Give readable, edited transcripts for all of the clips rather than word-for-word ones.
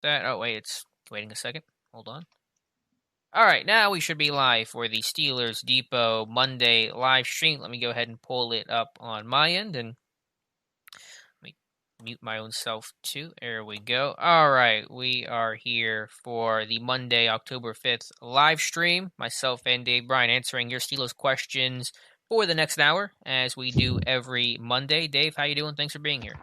that. Oh, wait, it's waiting a second. Hold on. All right, now we should be live for the Steelers Depot Monday live stream. Let me go ahead and pull it up on my end and let me mute my own self too. There we go. All right, we are here for the Monday, October 5th live stream. Myself and Dave Bryan answering your Steelers questions for the next hour as we do every Monday. Dave, how you doing? Thanks for being here.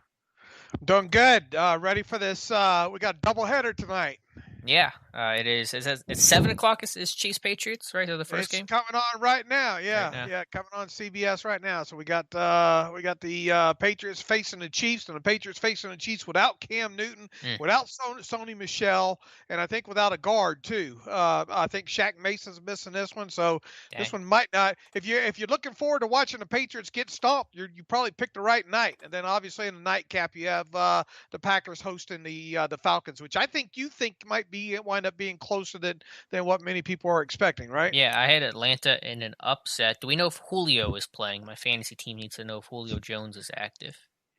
Doing good. Ready for this? We got a doubleheader tonight. Yeah, it is. It's 7 o'clock. Is Chiefs Patriots right? They're the first It's game coming on right now. Yeah, right now. yeah, coming on CBS right now. So we got the Patriots facing the Chiefs, and the Patriots facing the Chiefs without Cam Newton, without Sony Michel, and I think without a guard too. I think Shaq Mason's missing this one, so this one might not. If you're looking forward to watching the Patriots get stomped, you probably picked the right night. And then obviously in the nightcap you have the Packers hosting the Falcons, which I think you think might wind up being closer than what many people are expecting, right? Yeah, I had Atlanta in an upset. Do we know if Julio is playing? My fantasy team needs to know if Julio Jones is active.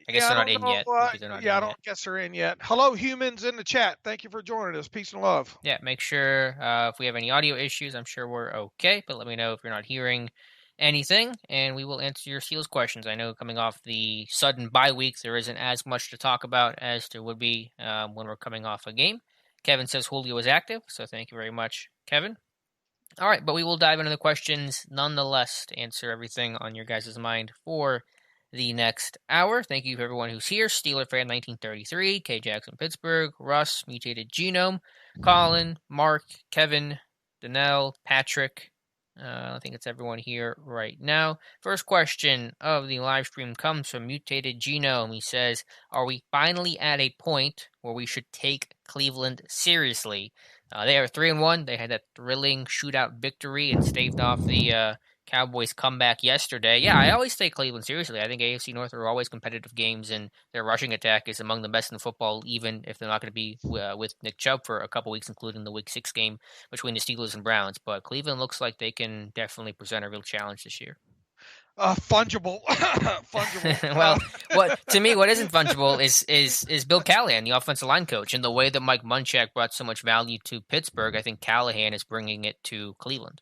I guess they're not in yet. I don't guess they're in yet. Hello, humans in the chat. Thank you for joining us. Peace and love. Yeah, make sure if we have any audio issues, I'm sure we're okay, but let me know if you're not hearing anything, and we will answer your Steelers questions. I know coming off the sudden bye week, there isn't as much to talk about as there would be when we're coming off a game. Kevin says Julio is active, so thank you very much, Kevin. All right, but we will dive into the questions nonetheless to answer everything on your guys' mind for the next hour. Thank you for everyone who's here. Steeler Fan 1933, K. Jackson Pittsburgh, Russ, Mutated Genome, Colin, Mark, Kevin, Danelle, Patrick. I think it's everyone here right now. First question of the live stream comes from Mutated Genome. He says, are we finally at a point where we should take Cleveland seriously? They are 3-1. They had that thrilling shootout victory and staved off the Cowboys' comeback yesterday. Yeah, I always take Cleveland seriously. I think AFC North are always competitive games, and their rushing attack is among the best in football, even if they're not going to be with Nick Chubb for a couple weeks, including the Week 6 game between the Steelers and Browns. But Cleveland looks like they can definitely present a real challenge this year. Fungible. Well, to me, what isn't fungible is Bill Callahan, the offensive line coach, and the way that Mike Munchak brought so much value to Pittsburgh. I think Callahan is bringing it to Cleveland.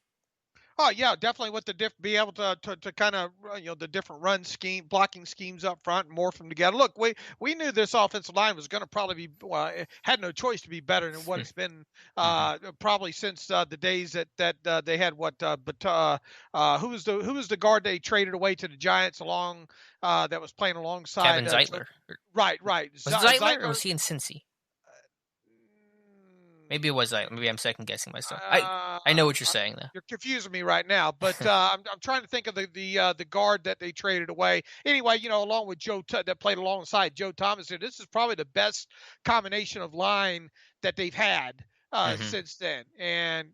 Oh yeah, definitely with be able to kind of the different blocking schemes up front, and morph them together. Look, we knew this offensive line was going to probably be had no choice to be better than what it's been probably since the days that they had who was the guard they traded away to the Giants along that was playing alongside Kevin Zeitler. Right. Was it Zeitler or was he in Cincy? Maybe it was Zeitler. Maybe I'm second guessing myself. I know what you're saying though. You're confusing me right now, but I'm trying to think of the guard that they traded away. Anyway, along with that played alongside Joe Thomas, this is probably the best combination of line that they've had since then. And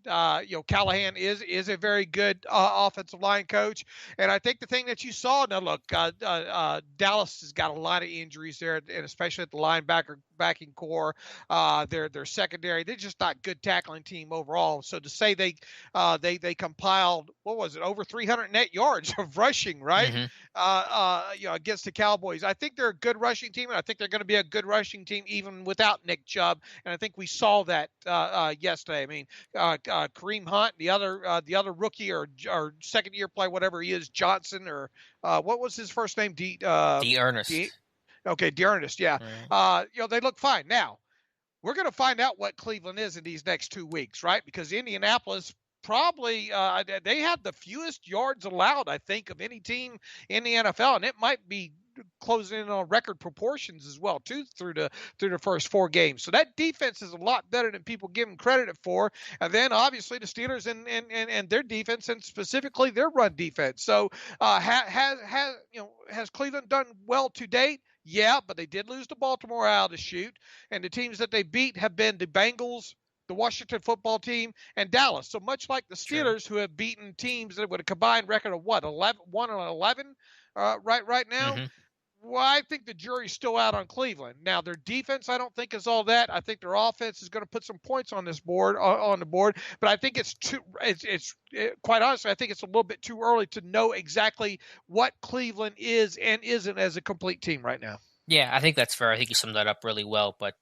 Callahan is a very good offensive line coach. And I think the thing that you saw now, look, Dallas has got a lot of injuries there, and especially at the backing core, their secondary. They're just not good tackling team overall. So to say they compiled, what was it, over 300 net yards of rushing, right? Against the Cowboys. I think they're a good rushing team, and I think they're going to be a good rushing team even without Nick Chubb. And I think we saw that yesterday. I mean, Kareem Hunt, the other rookie or second year play, whatever he is, Johnson, or what was his first name? D'Ernest. Okay, D'Ernest, yeah. Right. They look fine. Now, we're going to find out what Cleveland is in these next 2 weeks, right? Because Indianapolis probably they have the fewest yards allowed, I think, of any team in the NFL, and it might be closing in on record proportions as well too through the first 4 games. So that defense is a lot better than people give them credit for. And then obviously the Steelers and their defense, and specifically their run defense. So has Cleveland done well to date? Yeah, but they did lose to Baltimore out of the chute, and the teams that they beat have been the Bengals, the Washington football team, and Dallas. So much like the Steelers, who have beaten teams that with a combined record of 1-11 right now. Well, I think the jury's still out on Cleveland. Now, their defense, I don't think is all that. I think their offense is going to put some points on the board, but I think it's quite honestly, I think it's a little bit too early to know exactly what Cleveland is and isn't as a complete team right now. Yeah, I think that's fair. I think you summed that up really well. But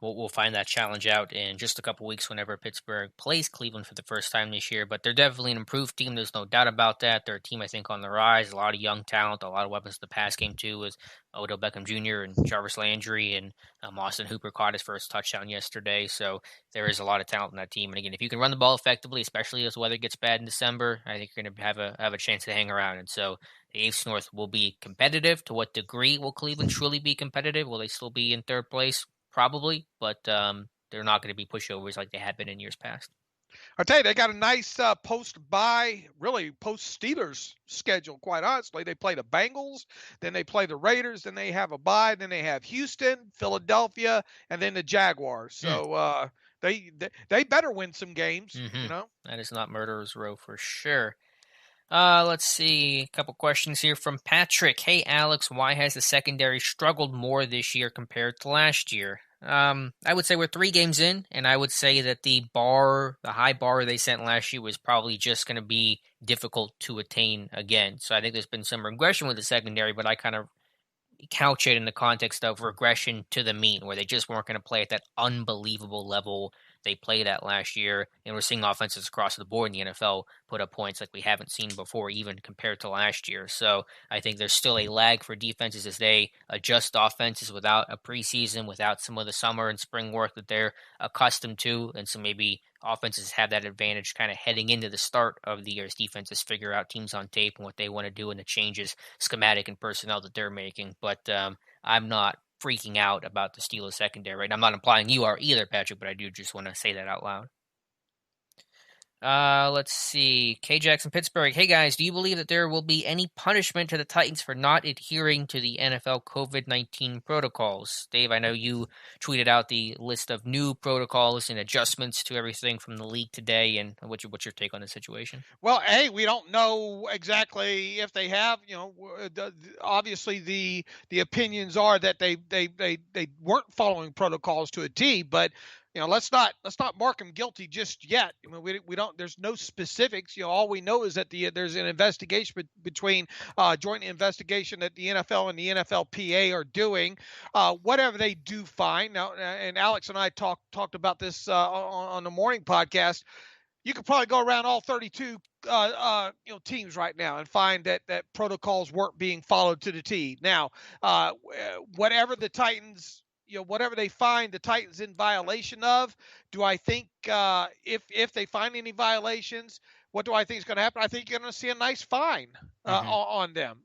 we'll find that challenge out in just a couple weeks whenever Pittsburgh plays Cleveland for the first time this year. But they're definitely an improved team. There's no doubt about that. They're a team, I think, on the rise. A lot of young talent, a lot of weapons to the pass game, too, with Odell Beckham Jr. and Jarvis Landry. And Austin Hooper caught his first touchdown yesterday. So there is a lot of talent in that team. And again, if you can run the ball effectively, especially as weather gets bad in December, I think you're going to have a chance to hang around. And so the AFC North will be competitive. To what degree will Cleveland truly be competitive? Will they still be in third place? Probably, but they're not going to be pushovers like they have been in years past. I'll tell you, they got a nice post-bye, really post-Steelers schedule, quite honestly. They play the Bengals, then they play the Raiders, then they have a bye, then they have Houston, Philadelphia, and then the Jaguars. So they better win some games, you know. That is not murderer's row for sure. Let's see. A couple questions here from Patrick. Hey, Alex, why has the secondary struggled more this year compared to last year? I would say we're 3 games in, and I would say that the high bar they set last year was probably just going to be difficult to attain again. So I think there's been some regression with the secondary, but I kind of couch it in the context of regression to the mean, where they just weren't going to play at that unbelievable level they played at last year. And we're seeing offenses across the board in the NFL put up points like we haven't seen before, even compared to last year. So I think there's still a lag for defenses as they adjust offenses without a preseason, without some of the summer and spring work that they're accustomed to. And so maybe offenses have that advantage kind of heading into the start of the year as defenses figure out teams on tape and what they want to do and the changes, schematic and personnel that they're making. But I'm not freaking out about the Steelers secondary, right? I'm not implying you are either, Patrick, but I do just want to say that out loud. Let's see. K. Jackson, Pittsburgh. Hey guys, do you believe that there will be any punishment to the Titans for not adhering to the NFL COVID-19 protocols? Dave, I know you tweeted out the list of new protocols and adjustments to everything from the league today. And what's your take on the situation? Well, hey, we don't know exactly if they have. You know, obviously the opinions are that they weren't following protocols to a T, but you know, let's not mark them guilty just yet. I mean, we don't. There's no specifics. You know, all we know is that there's an investigation between joint investigation that the NFL and the NFLPA are doing. Whatever they do find now, and Alex and I talked about this on the morning podcast. You could probably go around all 32 teams right now and find that protocols weren't being followed to the T. Now, whatever the Titans. Whatever they find the Titans in violation of, do I think if they find any violations, what do I think is going to happen? I think you're going to see a nice fine on them.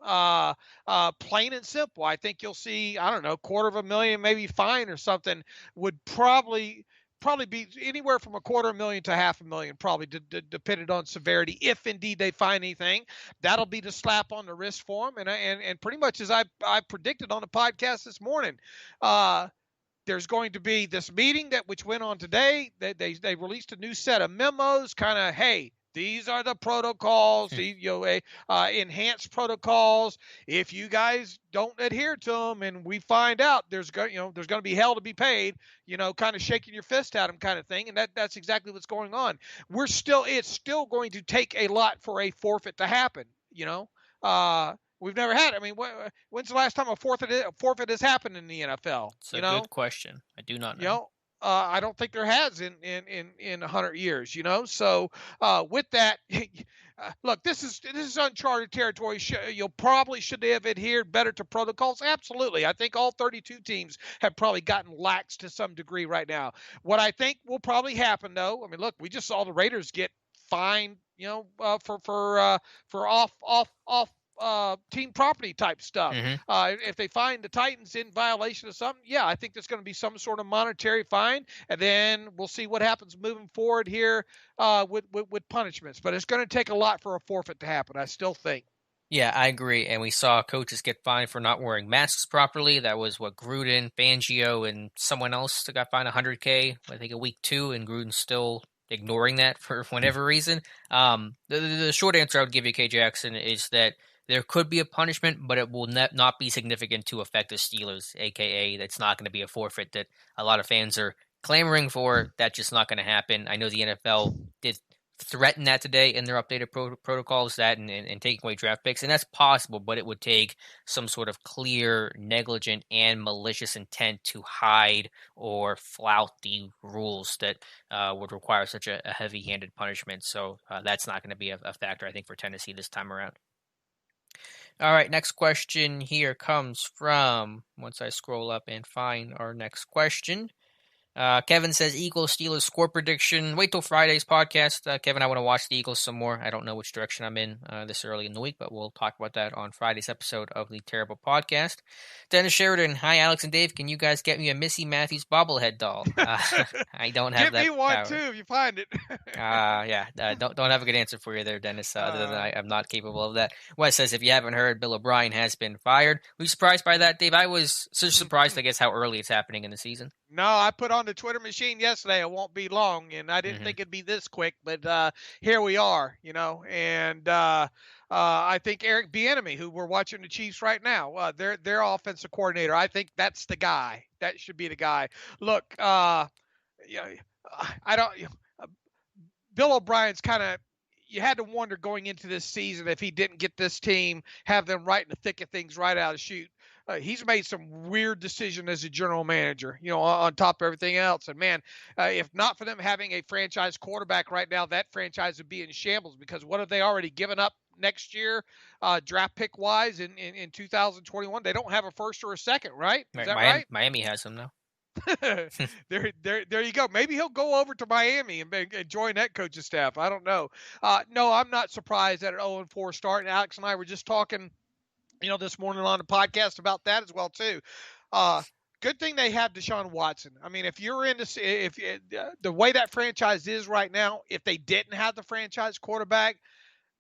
Plain and simple. I think you'll see, I don't know, $250,000 maybe fine or something would probably be anywhere from $250,000 to $500,000, probably depending on severity. If indeed they find anything, that'll be the slap on the wrist for them. And pretty much as I predicted on the podcast this morning, there's going to be this meeting which went on today. They released a new set of memos, kind of, hey, these are the protocols, the enhanced protocols. If you guys don't adhere to them, and we find out there's going to be hell to be paid, kind of shaking your fist at them, kind of thing. And that's exactly what's going on. It's still going to take a lot for a forfeit to happen. We've never had. I mean, when's the last time a forfeit has happened in the NFL? It's a good question. I do not know. I don't think there has in 100 years, So with that, look, this is uncharted territory. You probably should have adhered better to protocols. Absolutely. I think all 32 teams have probably gotten lax to some degree right now. What I think will probably happen, though, I mean, look, we just saw the Raiders get fined, for off team property type stuff. If they find the Titans in violation of something, I think there's going to be some sort of monetary fine, and then we'll see what happens moving forward here with punishments. But it's going to take a lot for a forfeit to happen, I still think. Yeah, I agree. And we saw coaches get fined for not wearing masks properly. That was Gruden, Fangio, and someone else that got fined $100K, I think, a week 2, and Gruden's still ignoring that for whatever reason. The short answer I would give you, K. Jackson, is that there could be a punishment, but it will not be significant to affect the Steelers, a.k.a. that's not going to be a forfeit that a lot of fans are clamoring for. That's just not going to happen. I know the NFL did threaten that today in their updated protocols, that and taking away draft picks, and that's possible, but it would take some sort of clear negligent and malicious intent to hide or flout the rules that would require such a heavy-handed punishment. So that's not going to be a factor, I think, for Tennessee this time around. All right, next question here comes from, once I scroll up and find our next question, Kevin says Eagles Steelers score prediction. Wait till Friday's podcast. Kevin, I want to watch the Eagles some more. I don't know which direction I'm in this early in the week, but we'll talk about that on Friday's episode of the Terrible Podcast. Dennis Sheridan, hi Alex and Dave. Can you guys get me a Missy Matthews bobblehead doll? I don't have that. Give me one power. too if you find it. Don't have a good answer for you there, Dennis. Other than I'm not capable of that. Wes says if you haven't heard, Bill O'Brien has been fired. Were you surprised by that, Dave? I was surprised, I guess, how early it's happening in the season. No, I put on the Twitter machine yesterday. It won't be long, and I didn't think it'd be this quick, but here we are, and I think Eric Bieniemy, who we're watching the Chiefs right now, their offensive coordinator, I think that's the guy. That should be the guy. Look, I don't. Bill O'Brien's kind of. You had to wonder going into this season if he didn't get this team, have them right in the thick of things right out of the chute. He's made some weird decision as a general manager, on top of everything else. And man, if not for them having a franchise quarterback right now, that franchise would be in shambles, because what have they already given up next year, draft pick wise in 2021? They don't have a first or a second, right? Is that right? Miami has them now. there you go. Maybe he'll go over to Miami and join that coaching staff. I don't know. No, I'm not surprised at an 0-4 start. And Alex and I were just talking, this morning on the podcast about that as well too. Good thing they have Deshaun Watson. I mean, if you're in this, if the way that franchise is right now, if they didn't have the franchise quarterback,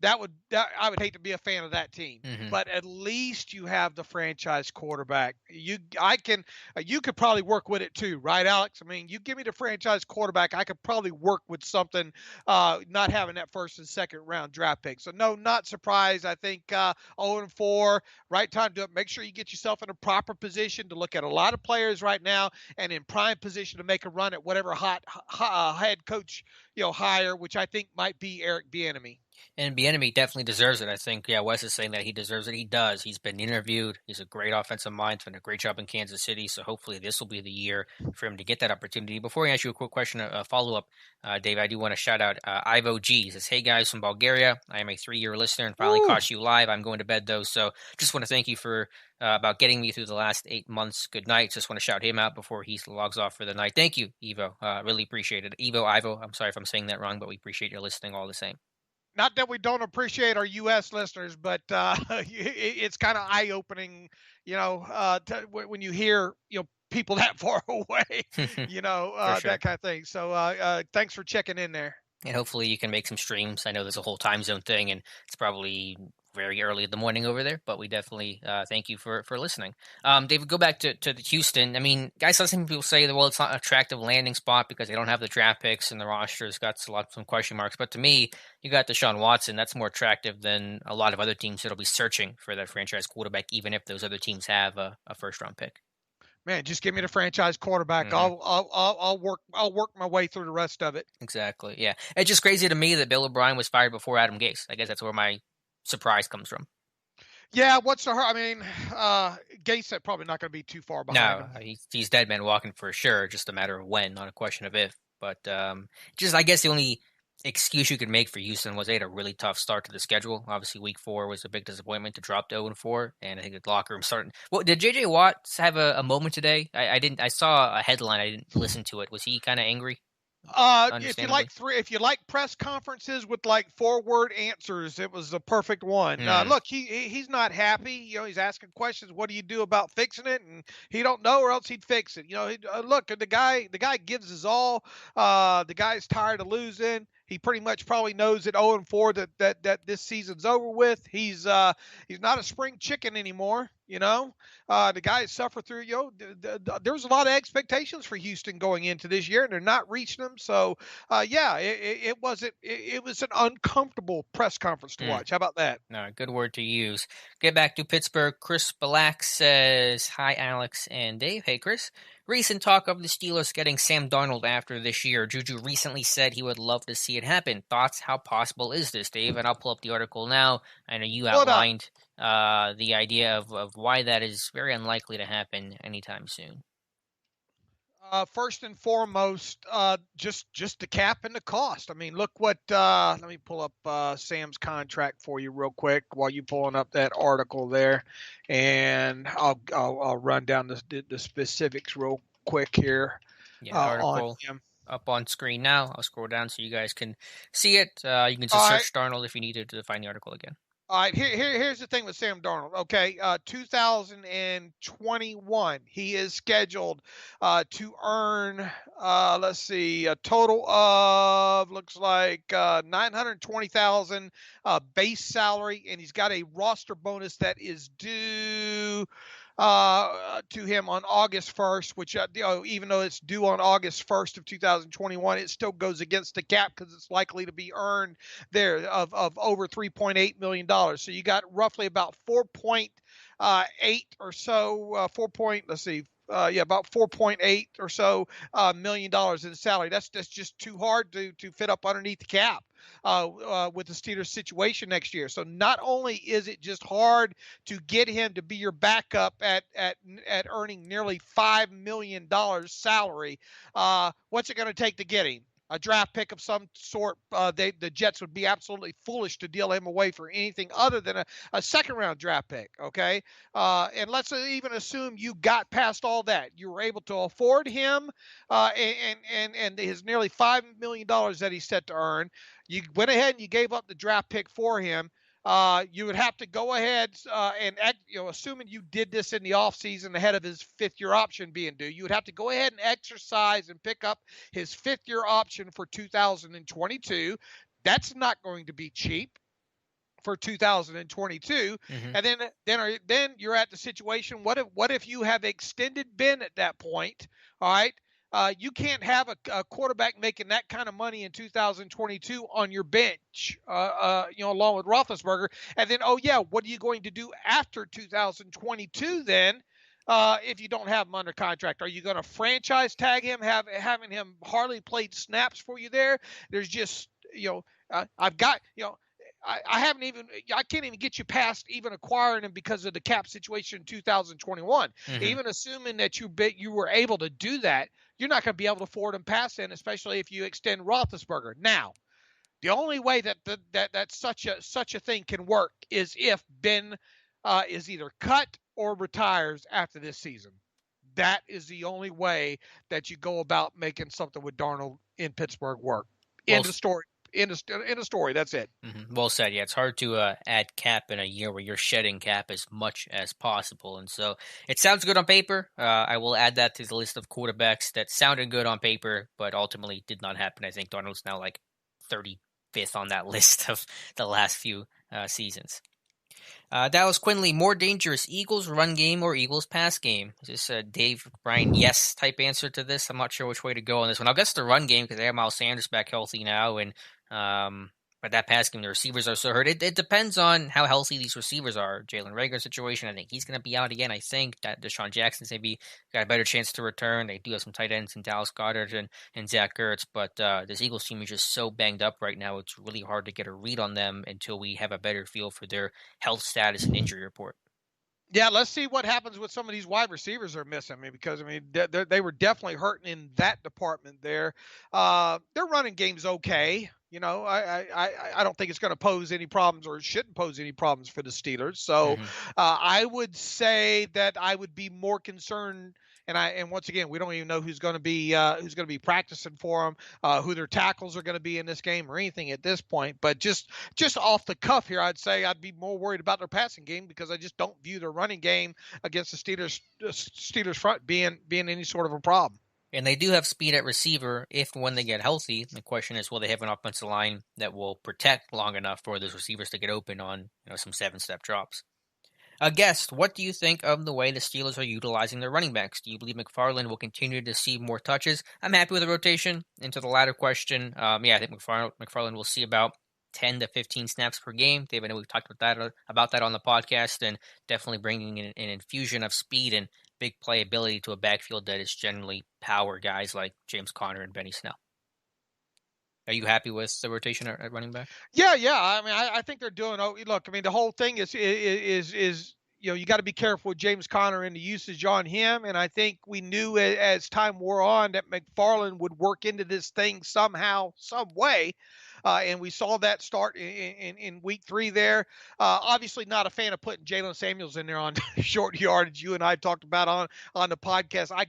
I would hate to be a fan of that team, but at least you have the franchise quarterback. You could probably work with it too, right, Alex? I mean, you give me the franchise quarterback, I could probably work with something, not having that first and second round draft pick. So no, not surprised. I think 0-4, right time to do it. Make sure you get yourself in a proper position to look at a lot of players right now, and in prime position to make a run at whatever hot head coach hire, which I think might be Eric Bieniemy. And Bieniemy definitely deserves it. I think, Wes is saying that he deserves it. He does. He's been interviewed. He's a great offensive mind. He's done a great job in Kansas City. So hopefully this will be the year for him to get that opportunity. Before I ask you a quick question, a follow-up, Dave, I do want to shout out Ivo G. He says, hey, guys from Bulgaria. I am a 3-year listener and finally caught you live. I'm going to bed, though. So just want to thank you for about getting me through the last 8 months. Good night. Just want to shout him out before he logs off for the night. Thank you, Ivo. Really appreciate it. Ivo, I'm sorry if I'm saying that wrong, but we appreciate your listening all the same. Not that we don't appreciate our U.S. listeners, but it's kind of eye-opening, when you hear, people that far away, Sure. that kind of thing. So thanks for checking in there. And hopefully you can make some streams. I know there's a whole time zone thing, and it's probably very early in the morning over there, but we definitely thank you for listening. David, go back to Houston. I mean, I saw some people say that, well, it's not an attractive landing spot because they don't have the draft picks and the roster's got some question marks. But to me, you got Deshaun Watson. That's more attractive than a lot of other teams that'll be searching for that franchise quarterback, even if those other teams have a first-round pick. Man, just give me the franchise quarterback. I'll work my way through the rest of it. Exactly. Yeah, it's just crazy to me that Bill O'Brien was fired before Adam Gase. I guess that's where my surprise comes from. Yeah, what's the hurt? I mean, Gase said probably not going to be too far behind him. He's dead man walking for sure. Just a matter of when, not a question of if. But just I guess the only excuse you could make for Houston was they had a really tough start to the schedule. Obviously, Week 4 was a big disappointment to drop to 0-4, and I think the locker room starting. Well, did J.J. Watt have a moment today? I didn't. I saw a headline. I didn't listen to it. Was he kind of angry? If you like press conferences with like 4-word answers, it was the perfect one. Look, he's not happy. He's asking questions. What do you do about fixing it? And he don't know, or else he'd fix it. Look, the guy gives his all. The guy's tired of losing. He pretty much probably knows at 0-4 that this season's over with. He's not a spring chicken anymore. The guys suffer through. There was a lot of expectations for Houston going into this year, and they're not reaching them. So, yeah, it wasn't. It was an uncomfortable press conference to watch. How about that? Good word to use. Get back to Pittsburgh. Chris Balak says, "Hi, Alex and Dave." Hey, Chris. Recent talk of the Steelers getting Sam Darnold after this year. Juju recently said he would love to see it happen. Thoughts? How possible is this, Dave? And I'll pull up the article now. I know you outlined the idea of why that is very unlikely to happen anytime soon. First and foremost, just the cap and the cost. I mean, look what. Let me pull up Sam's contract for you real quick while you pulling up that article there, and I'll run down the specifics real quick here. Yeah, article up on screen now. I'll scroll down so you guys can see it. You can just search Darnold if you needed to find the article again. All right, here's the thing with Sam Darnold. Okay, 2021, he is scheduled to earn, let's see, a total of looks like 920,000 base salary, and he's got a roster bonus that is due to him on August 1st, which even though it's due on August 1st of 2021, it still goes against the cap because it's likely to be earned there of over $3.8 million. So you got roughly about 4.8 or so, about 4.8 or so $1 million in salary. That's just too hard to fit up underneath the cap with the Steelers situation next year. So not only is it just hard to get him to be your backup at earning nearly $5 million salary, what's it going to take to get him? A draft pick of some sort. The Jets would be absolutely foolish to deal him away for anything other than a second-round draft pick, okay? And let's even assume you got past all that. You were able to afford him and his nearly $5 million that he's set to earn. You went ahead and you gave up the draft pick for him. You would have to go ahead and, assuming you did this in the offseason ahead of his fifth-year option being due, you would have to go ahead and exercise and pick up his fifth-year option for 2022. That's not going to be cheap for 2022. Mm-hmm. And then you're at the situation. What if you have extended Ben at that point? All right. You can't have a quarterback making that kind of money in 2022 on your bench, along with Roethlisberger. And then, what are you going to do after 2022 then? If you don't have him under contract, are you going to franchise tag him, having him hardly played snaps for you there? There's just, I've got, I can't even get you past even acquiring him because of the cap situation in 2021. Mm-hmm. Even assuming that you were able to do that, you're not going to be able to afford him past then, especially if you extend Roethlisberger. Now, the only way that such a thing can work is if Ben is either cut or retires after this season. That is the only way that you go about making something with Darnold in Pittsburgh work. End of story. In a story. That's it. Mm-hmm. Well said. Yeah, it's hard to add cap in a year where you're shedding cap as much as possible. And so it sounds good on paper. I will add that to the list of quarterbacks that sounded good on paper, but ultimately did not happen. I think Darnold's now like 35th on that list of the last few seasons. Dallas Quinley, more dangerous, Eagles run game or Eagles pass game? Is this a Dave Bryan yes type answer to this? I'm not sure which way to go on this one. I'll guess the run game because they have Miles Sanders back healthy now, and but that pass game, the receivers are so hurt. It depends on how healthy these receivers are. Jalen Reagor situation, I think he's going to be out again. I think that Deshaun Jackson's maybe got a better chance to return. They do have some tight ends in Dallas Goedert and Zach Ertz, but this Eagles team is just so banged up right now. It's really hard to get a read on them until we have a better feel for their health status and injury report. Yeah, let's see what happens with some of these wide receivers are missing. Because they were definitely hurting in that department there. Their running game's okay. I don't think it's going to pose any problems, or it shouldn't pose any problems for the Steelers. So I would say that I would be more concerned. And once again, we don't even know who's going to be practicing for them, who their tackles are going to be in this game or anything at this point. But just off the cuff here, I'd say I'd be more worried about their passing game because I just don't view their running game against the Steelers front being any sort of a problem. And they do have speed at receiver if when they get healthy. The question is, will they have an offensive line that will protect long enough for those receivers to get open on some 7-step drops? Guest, what do you think of the way the Steelers are utilizing their running backs? Do you believe McFarland will continue to see more touches? I'm happy with the rotation. Into the latter question, yeah, I think McFarland will see about 10 to 15 snaps per game. David, I know we've talked about that on the podcast, and definitely bringing in an infusion of speed and big playability to a backfield that is generally power guys like James Conner and Benny Snell. Are you happy with the rotation at running back? Yeah, yeah. I mean, I think they're doing. Oh, look, I mean, the whole thing is you got to be careful with James Conner and the usage on him. And I think we knew as time wore on that McFarland would work into this thing somehow, some way. And we saw that start in week 3 there. Obviously, not a fan of putting Jalen Samuels in there on short yardage. You and I talked about on the podcast. I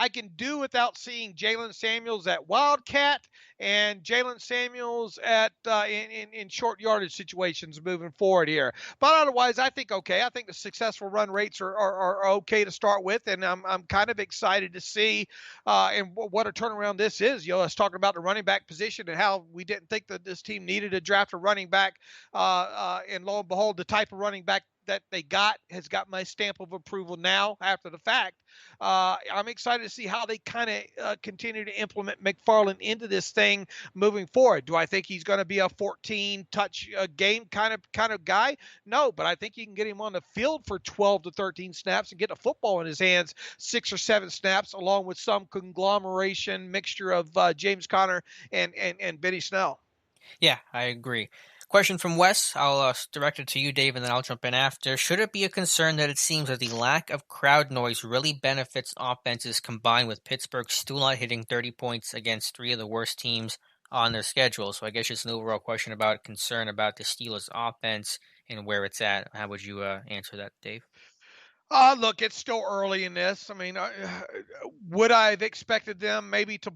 can do without seeing Jalen Samuels at Wildcat and Jalen Samuels at in short yardage situations moving forward here. But otherwise, I think okay. I think the successful run rates are okay to start with, and I'm kind of excited to see and what a turnaround this is. Let's talk about the running back position and how we didn't think that this team needed to draft a running back, and lo and behold, the type of running back that they got has got my stamp of approval now after the fact. I'm excited to see how they kind of continue to implement McFarland into this thing moving forward. Do I think he's going to be a 14 touch game kind of guy? No, but I think you can get him on the field for 12 to 13 snaps and get a football in his hands 6 or 7 snaps, along with some conglomeration mixture of James Conner and Benny Snell. Yeah, I agree. Question from Wes. I'll direct it to you, Dave, and then I'll jump in after. Should it be a concern that it seems that the lack of crowd noise really benefits offenses combined with Pittsburgh still not hitting 30 points against 3 of the worst teams on their schedule? So I guess it's an overall question about concern about the Steelers' offense and where it's at. How would you answer that, Dave? Look, it's still early in this. I mean, would I have expected them maybe to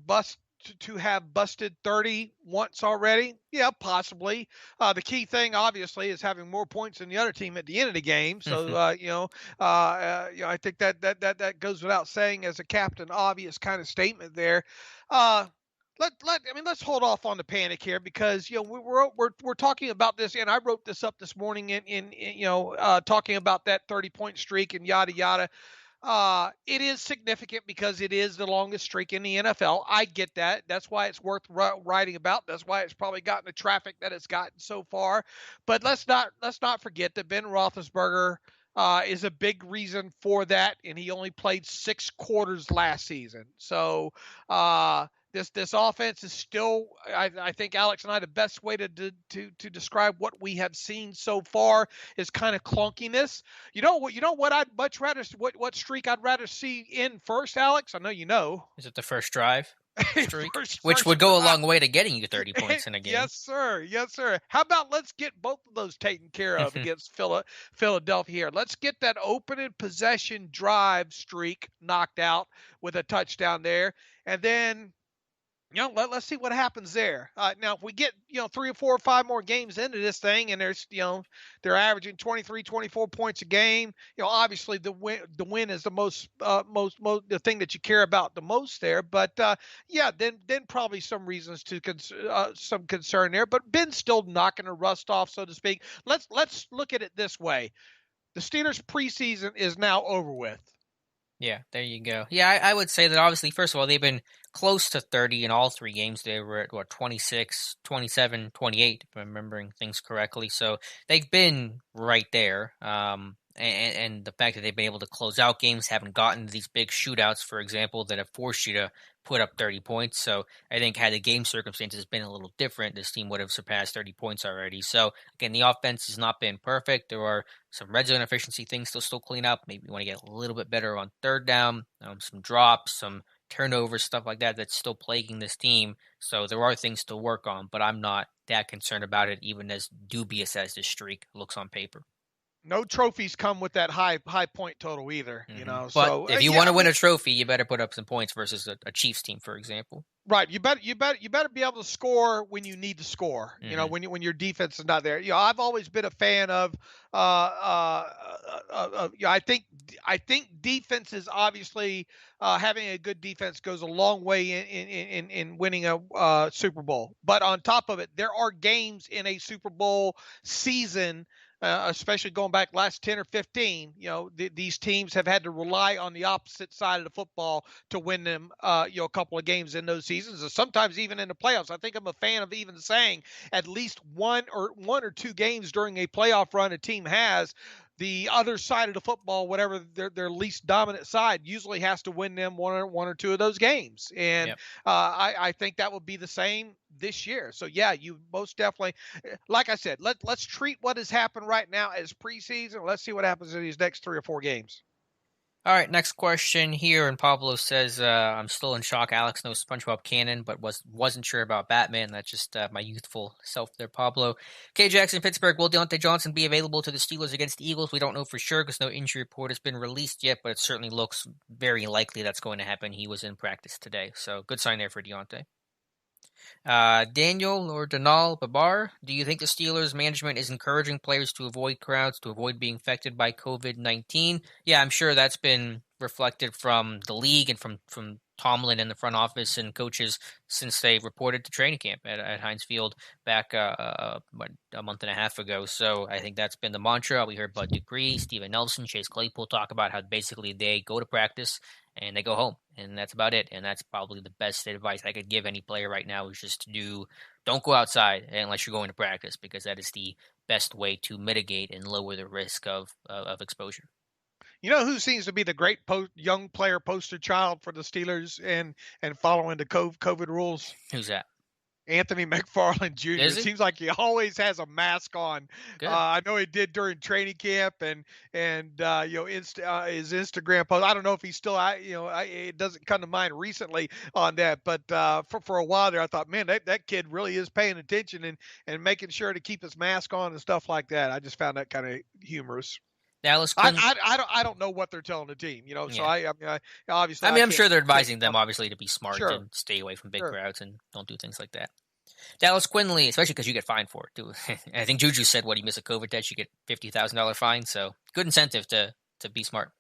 have busted 30 once already? Yeah, possibly. The key thing, obviously, is having more points than the other team at the end of the game. So, I think that goes without saying as a captain obvious kind of statement there. Let's hold off on the panic here because we're talking about this, and I wrote this up this morning in talking about that 30-point streak and yada yada. It is significant because it is the longest streak in the NFL. I get that. That's why it's worth writing about. That's why it's probably gotten the traffic that it's gotten so far. But let's not forget that Ben Roethlisberger is a big reason for that, and he only played 6 quarters last season. So this offense is still, I think Alex and I, the best way to describe what we have seen so far is kind of clunkiness. You know what I'd much rather, what streak I'd rather see in first, Alex? I know you know. Is it the first drive streak? First Which would go a long way to getting you 30 points in a game. Yes, sir. Yes, sir. How about let's get both of those taken care of against Philadelphia here. Let's get that opening possession drive streak knocked out with a touchdown there. And then let's see what happens there. Now, if we get, 3 or 4 or 5 more games into this thing and there's, they're averaging 23, 24 points a game, obviously the win is the most the thing that you care about the most there. But then probably some reasons to some concern there. But Ben's still knocking the rust off, so to speak. Let's look at it this way. The Steelers preseason is now over with. Yeah, there you go. Yeah, I would say that obviously, first of all, they've been close to 30 in all 3 games. They were at 26, 27, 28, if I'm remembering things correctly. So they've been right there. And the fact that they've been able to close out games, haven't gotten these big shootouts, for example, that have forced you to put up 30 points. So I think had the game circumstances been a little different, this team would have surpassed 30 points already. So again, the offense has not been perfect. There are some red zone efficiency things to still clean up. Maybe you want to get a little bit better on third down, some drops, some turnovers, stuff like that that's still plaguing this team. So there are things to work on, but I'm not that concerned about it, even as dubious as this streak looks on paper. No trophies come with that high point total either, But so if you want to win a trophy, you better put up some points versus a Chiefs team, for example. Right. You better be able to score when you need to score. When your defense is not there. I've always been a fan of. I think defenses obviously having a good defense goes a long way in winning a Super Bowl. But on top of it, there are games in a Super Bowl season especially going back last 10 or 15, these teams have had to rely on the opposite side of the football to win them, a couple of games in those seasons, and sometimes even in the playoffs. I think I'm a fan of even saying at least one or two games during a playoff run a team has, the other side of the football, whatever their least dominant side, usually has to win them one or two of those games. And Yep. I think that would be the same this year. So yeah, you most definitely, like I said, let's treat what has happened right now as preseason. Let's see what happens in these next 3 or 4 games. All right, next question here. And Pablo says, I'm still in shock. Alex knows SpongeBob canon, but wasn't sure about Batman. That's just my youthful self there, Pablo. K. Jackson, Pittsburgh. Will Deontay Johnson be available to the Steelers against the Eagles? We don't know for sure because no injury report has been released yet, but it certainly looks very likely that's going to happen. He was in practice today, so good sign there for Deontay. Daniel or Danal Babar, do you think the Steelers management is encouraging players to avoid crowds, to avoid being affected by COVID-19? Yeah, I'm sure that's been reflected from the league and from Tomlin and the front office and coaches since they reported to training camp at Heinz Field back a month and a half ago. So I think that's been the mantra. We heard Bud Dupree, Steven Nelson, Chase Claypool talk about how basically they go to practice and they go home, and that's about it. And that's probably the best advice I could give any player right now is just don't go outside unless you're going to practice, because that is the best way to mitigate and lower the risk of exposure. You know who seems to be the great young player poster child for the Steelers and following the COVID rules? Who's that? Anthony McFarland Jr. It seems like he always has a mask on. I know he did during training camp and his Instagram post. I don't know if he's still it doesn't come to mind recently on that, but for a while there, I thought, man, that kid really is paying attention and making sure to keep his mask on and stuff like that. I just found that kind of humorous. Dallas I don't know what they're telling the team, so yeah. I obviously I'm sure they're advising them obviously to be smart Sure. and stay away from big crowds and don't do things like that. Dallas Quinley, especially because you get fined for it too. I think Juju said, "What, you miss a COVID test, you get $50,000 fine." So good incentive to be smart.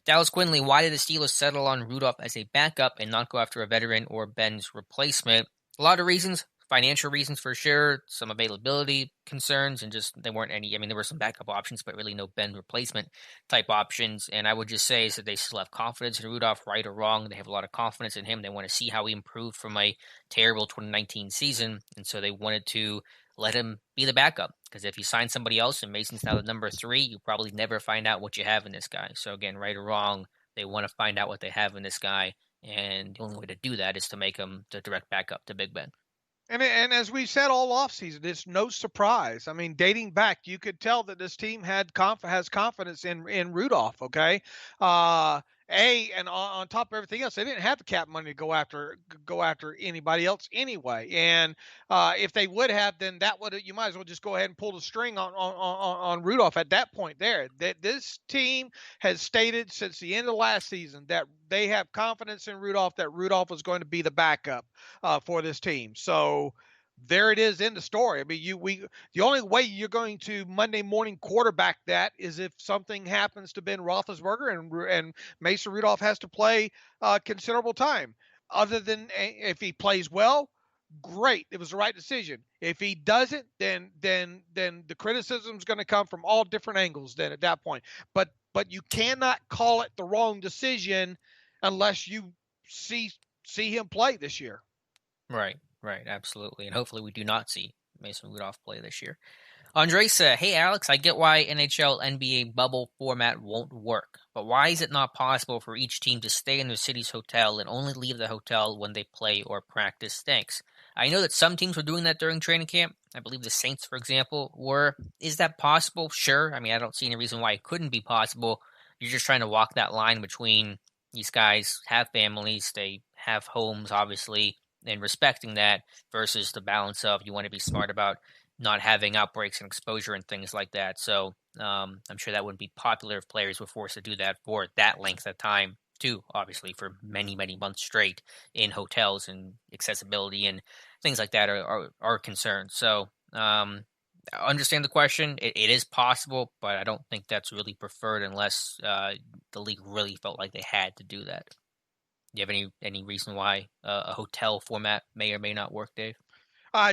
Dallas Quinley, why did the Steelers settle on Rudolph as a backup and not go after a veteran or Ben's replacement? A lot of reasons. Financial reasons for sure, some availability concerns, and just there weren't any. I mean, there were some backup options, but really no Ben replacement type options. And I would just say is that they still have confidence in Rudolph, right or wrong. They have a lot of confidence in him. They want to see how he improved from a terrible 2019 season, and so they wanted to let him be the backup. Because if you sign somebody else and Mason's now the number 3, you probably never find out what you have in this guy. So again, right or wrong, they want to find out what they have in this guy, and the only way to do that is to make him the direct backup to Big Ben. And as we said all offseason, it's no surprise. I mean, dating back, you could tell that this team has confidence in Rudolph. Okay, and on top of everything else, they didn't have the cap money to go after anybody else anyway. And if they would have, then you might as well just go ahead and pull the string on Rudolph at that point. There, that this team has stated since the end of last season that they have confidence in Rudolph, that Rudolph is going to be the backup for this team. So there it is in the story. I mean, the only way you're going to Monday morning quarterback that is if something happens to Ben Roethlisberger and Mason Rudolph has to play considerable time. Other than if he plays well, great, it was the right decision. If he doesn't, then the criticism is going to come from all different angles. Then at that point, but you cannot call it the wrong decision unless you see him play this year. Right, absolutely. And hopefully we do not see Mason Rudolph play this year. Andresa, hey Alex, I get why NHL NBA bubble format won't work, but why is it not possible for each team to stay in their city's hotel and only leave the hotel when they play or practice? Thanks. I know that some teams were doing that during training camp. I believe the Saints, for example, were. Is that possible? Sure. I mean, I don't see any reason why it couldn't be possible. You're just trying to walk that line between these guys have families, they have homes, obviously, and respecting that versus the balance of you want to be smart about not having outbreaks and exposure and things like that. So I'm sure that wouldn't be popular if players were forced to do that for that length of time too, obviously for many, many months straight in hotels, and accessibility and things like that are concerns. So I understand the question. It is possible, but I don't think that's really preferred unless the league really felt like they had to do that. Do you have any reason why a hotel format may or may not work, Dave?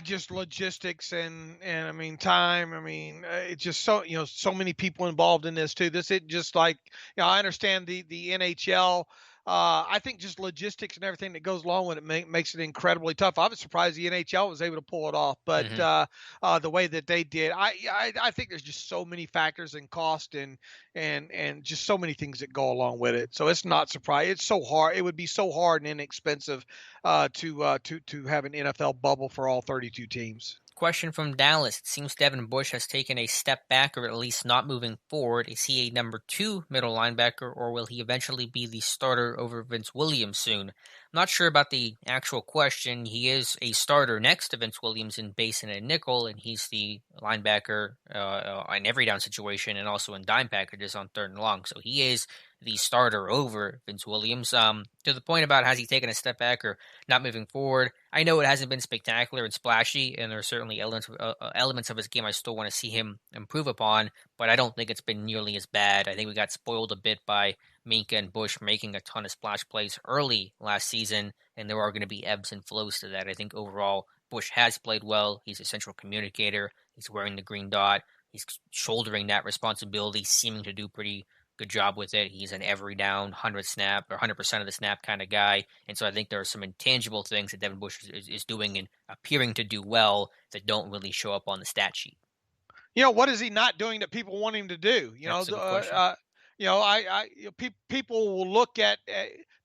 Just logistics and I mean time. I mean, it's just so so many people involved in this too. This it just like I understand the NHL. I think just logistics and everything that goes along with it makes it incredibly tough. I was surprised the NHL was able to pull it off, but Hmm. the way that they did, I think there's just so many factors and cost and just so many things that go along with it. So it's not surprising. It's so hard. It would be so hard and inexpensive to have an NFL bubble for all 32 teams. Question from Dallas. It seems Devin Bush has taken a step back, or at least not moving forward. Is he a number 2 middle linebacker, or will he eventually be the starter over Vince Williams soon? I'm not sure about the actual question. He is a starter next to Vince Williams in base and in nickel, and he's the linebacker in every down situation and also in dime packages on 3rd and long. So he is the starter over Vince Williams. To the point about has he taken a step back or not moving forward, I know it hasn't been spectacular and splashy, and there are certainly elements of his game I still want to see him improve upon, but I don't think it's been nearly as bad. I think we got spoiled a bit by Minkah and Bush making a ton of splash plays early last season, and there are going to be ebbs and flows to that. I think overall, Bush has played well. He's a central communicator. He's wearing the green dot. He's shouldering that responsibility, seeming to do pretty good job with it. He's an every down, 100 snap or 100% of the snap kind of guy. And so I think there are some intangible things that Devin Bush is doing and appearing to do well that don't really show up on the stat sheet. What is he not doing that people want him to do? That's a good question. People will look at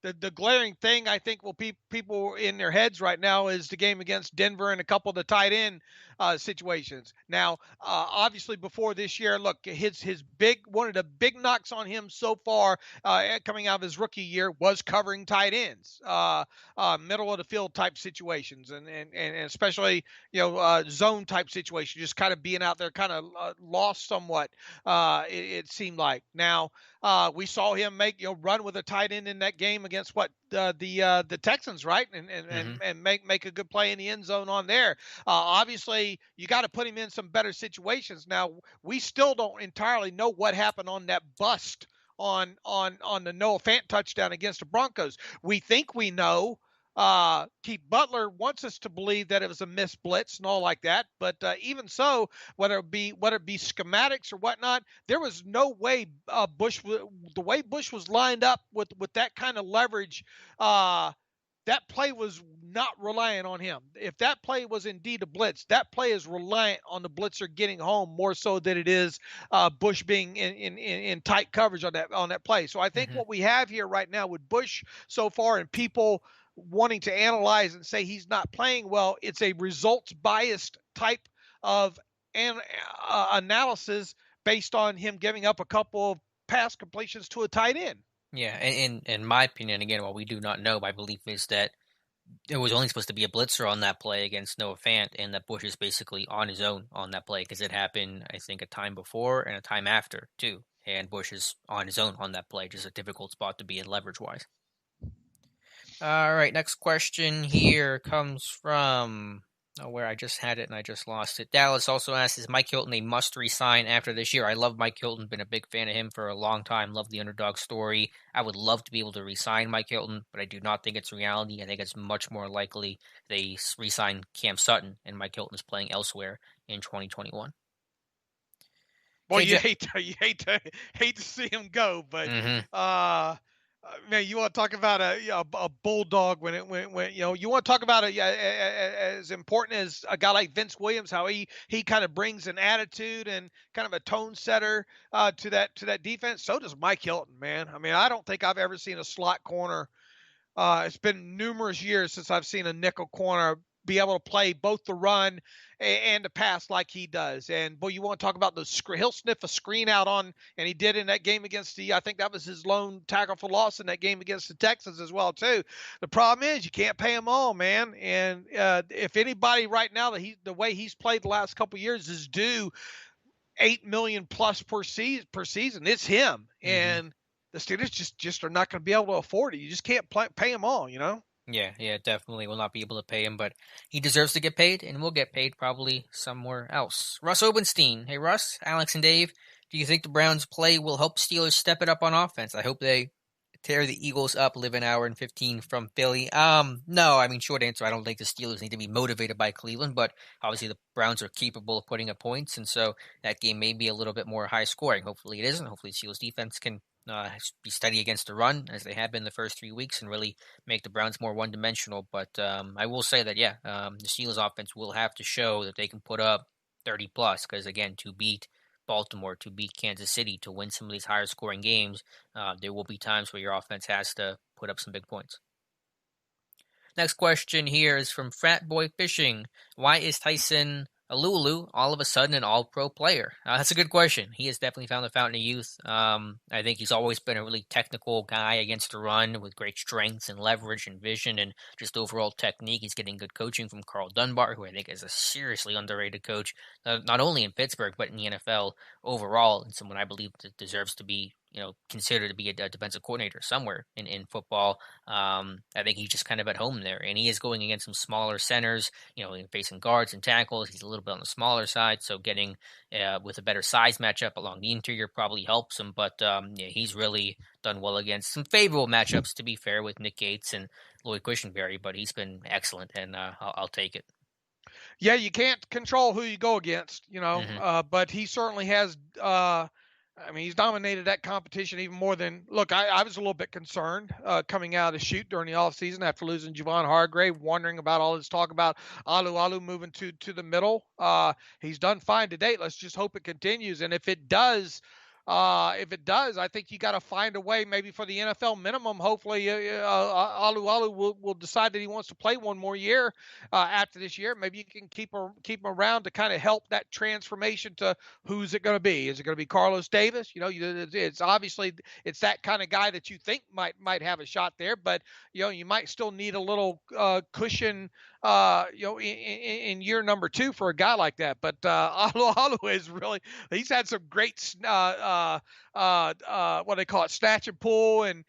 the glaring thing. I think people in their heads right now is the game against Denver and a couple of the tight end situations. Now, obviously, before this year, look, his big one of the big knocks on him so far coming out of his rookie year was covering tight ends, middle of the field type situations, and especially zone type situations, just kind of being out there, kind of lost somewhat. It seemed like now. We saw him make run with a tight end in that game against the Texans, right? And make a good play in the end zone on there. Obviously, you got to put him in some better situations. Now, we still don't entirely know what happened on that bust on the Noah Fant touchdown against the Broncos. We think we know. Keith Butler wants us to believe that it was a missed blitz and all like that, but even so, whether it be schematics or whatnot, there was no way the way Bush was lined up with that kind of leverage, that play was not reliant on him. If that play was indeed a blitz, that play is reliant on the blitzer getting home more so than it is Bush being in tight coverage on that play. So I think what we have here right now with Bush so far, and people wanting to analyze and say he's not playing well, it's a results biased type of analysis based on him giving up a couple of pass completions to a tight end. Yeah, and in my opinion, again, what we do not know, my belief is that it was only supposed to be a blitzer on that play against Noah Fant, and that Bush is basically on his own on that play because it happened, I think, a time before and a time after, too. And Bush is on his own on that play, just a difficult spot to be in leverage-wise. All right, next question here comes from where I just had it and I just lost it. Dallas also asks, is Mike Hilton a must resign after this year? I love Mike Hilton, been a big fan of him for a long time, love the underdog story. I would love to be able to resign Mike Hilton, but I do not think it's reality. I think it's much more likely they resign Cam Sutton and Mike Hilton is playing elsewhere in 2021. Well, you hate to see him go, but man, you want to talk about a bulldog when you want to talk about as important as a guy like Vince Williams, how he kind of brings an attitude and kind of a tone setter to that defense. So does Mike Hilton, man. I mean, I don't think I've ever seen a slot corner. It's been numerous years since I've seen a nickel corner be able to play both the run and the pass like he does. And boy, you want to talk about he'll sniff a screen out on, and he did in that game against I think that was his lone tackle for loss in that game against the Texans as well too. The problem is you can't pay them all, man. And if anybody right now the way he's played the last couple of years is due $8 million plus per season, it's him. And the Steelers just are not going to be able to afford it. You just can't pay them all, Yeah, definitely will not be able to pay him, but he deserves to get paid, and will get paid probably somewhere else. Russ Obenstein. Hey, Russ, Alex, and Dave, do you think the Browns' play will help Steelers step it up on offense? I hope they tear the Eagles up, live an hour and 15 from Philly? No, I mean, short answer, I don't think the Steelers need to be motivated by Cleveland, but obviously the Browns are capable of putting up points, and so that game may be a little bit more high scoring. Hopefully it isn't. Hopefully the Steelers defense can be steady against the run, as they have been the first 3 weeks, and really make the Browns more one dimensional. But I will say that, yeah, the Steelers offense will have to show that they can put up 30 plus, because again, to beat Baltimore, to beat Kansas City, to win some of these higher scoring games, there will be times where your offense has to put up some big points. Next question here is from Frat Boy Fishing. Why is Tyson Alulu all of a sudden an all-pro player? That's a good question. He has definitely found the fountain of youth. I think he's always been a really technical guy against the run with great strengths and leverage and vision and just overall technique. He's getting good coaching from Carl Dunbar, who I think is a seriously underrated coach, not only in Pittsburgh but in the NFL overall, and someone I believe that deserves to be considered to be a defensive coordinator somewhere in football. I think he's just kind of at home there, and he is going against some smaller centers, facing guards and tackles. He's a little bit on the smaller side, so getting with a better size matchup along the interior probably helps him. But he's really done well against some favorable matchups, to be fair, with Nick Gates and Lloyd Cushenberry, but he's been excellent, and I'll take it. Yeah, you can't control who you go against, but he certainly has he's dominated that competition even more than. Look, I was a little bit concerned coming out of the shoot during the offseason after losing Javon Hargrave, wondering about all this talk about Alu moving to the middle. He's done fine to date. Let's just hope it continues. And if it does, I think you got to find a way, maybe for the NFL minimum. Hopefully, Alu will decide that he wants to play one more year after this year. Maybe you can keep him around to kind of help that transformation to who's it going to be? Is it going to be Carlos Davis? It's obviously it's that kind of guy that you think might have a shot there, but you might still need a little cushion. In year number 2 for a guy like that. But Alu is really, he's had some great what they call it, snatch and pull and